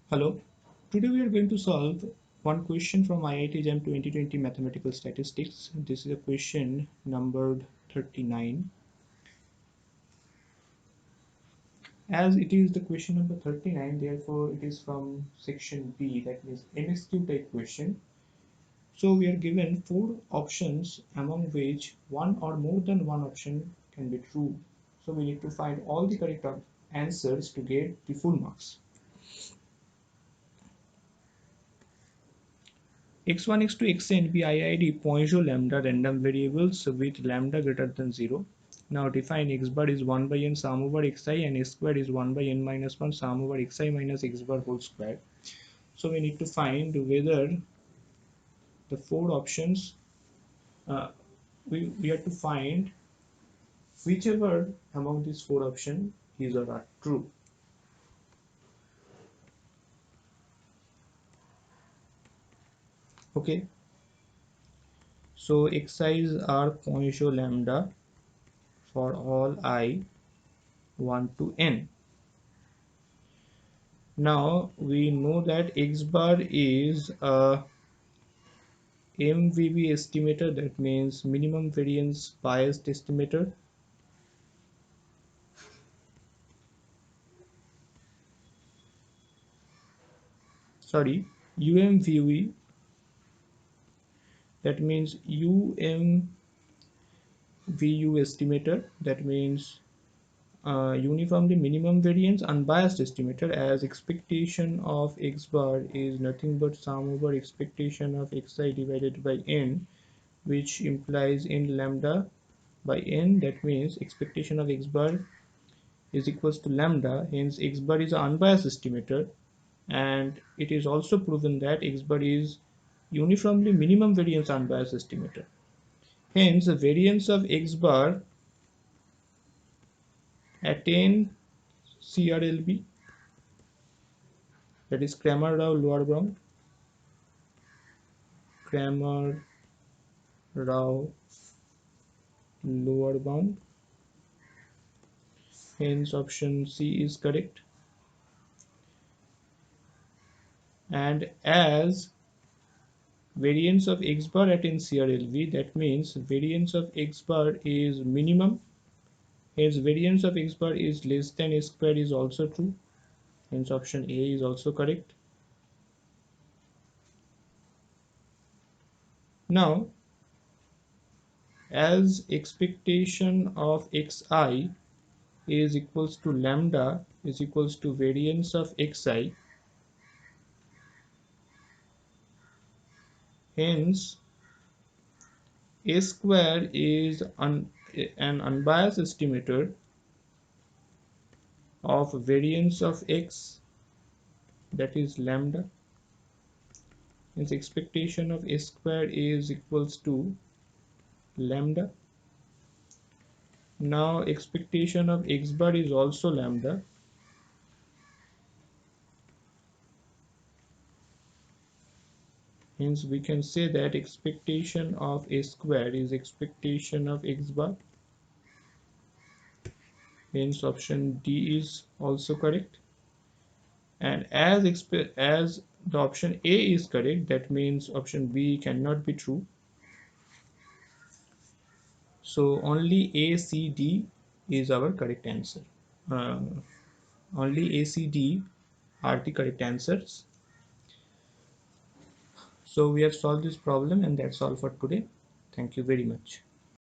Hello, today we are going to solve one question from IIT JAM 2020 Mathematical Statistics. This is a question numbered 39. As it is the question number 39, therefore it is from section B, that means MSQ type question. So we are given four options among which one or more than one option can be true. So we need to find all the correct answers to get the full marks. x1, x2, xn be IID Poisson lambda random variables with lambda greater than 0. Now define x bar is 1 by n sum over xi and s square is 1 by n minus 1 sum over xi minus x bar whole square. So we need to find whether the four options, we have to find whichever among these four options is or are true. Okay, so xi's are Poisson lambda for all I 1 to n. Now we know that x bar is a MVB estimator, that means minimum variance biased estimator. Sorry, UMVB, that means UMVU estimator, that means uniformly minimum variance unbiased estimator, as expectation of x bar is nothing but sum over expectation of xi divided by n, which implies n lambda by n. That means expectation of x bar is equals to lambda, hence x bar is an unbiased estimator, and it is also proven that x bar is uniformly minimum variance unbiased estimator. Hence the variance of x bar attain CRLB, that is Cramer-Rao lower bound, Cramer-Rao lower bound. Hence option C is correct. And as variance of x bar attains CRLV, that means variance of x bar is minimum, hence variance of x bar is less than a square is also true, hence option A is also correct. Now as expectation of xi is equals to lambda is equals to variance of xi, hence a square is an unbiased estimator of variance of x, that is lambda, hence expectation of a square is equals to lambda. Now expectation of x bar is also lambda, hence we can say that expectation of a square is expectation of x bar, hence option D is also correct. And as the option A is correct, that means option B cannot be true. So only A, C, D is our correct answer. Only A, C, D are the correct answers. So we have solved this problem, and that's all for today. Thank you very much.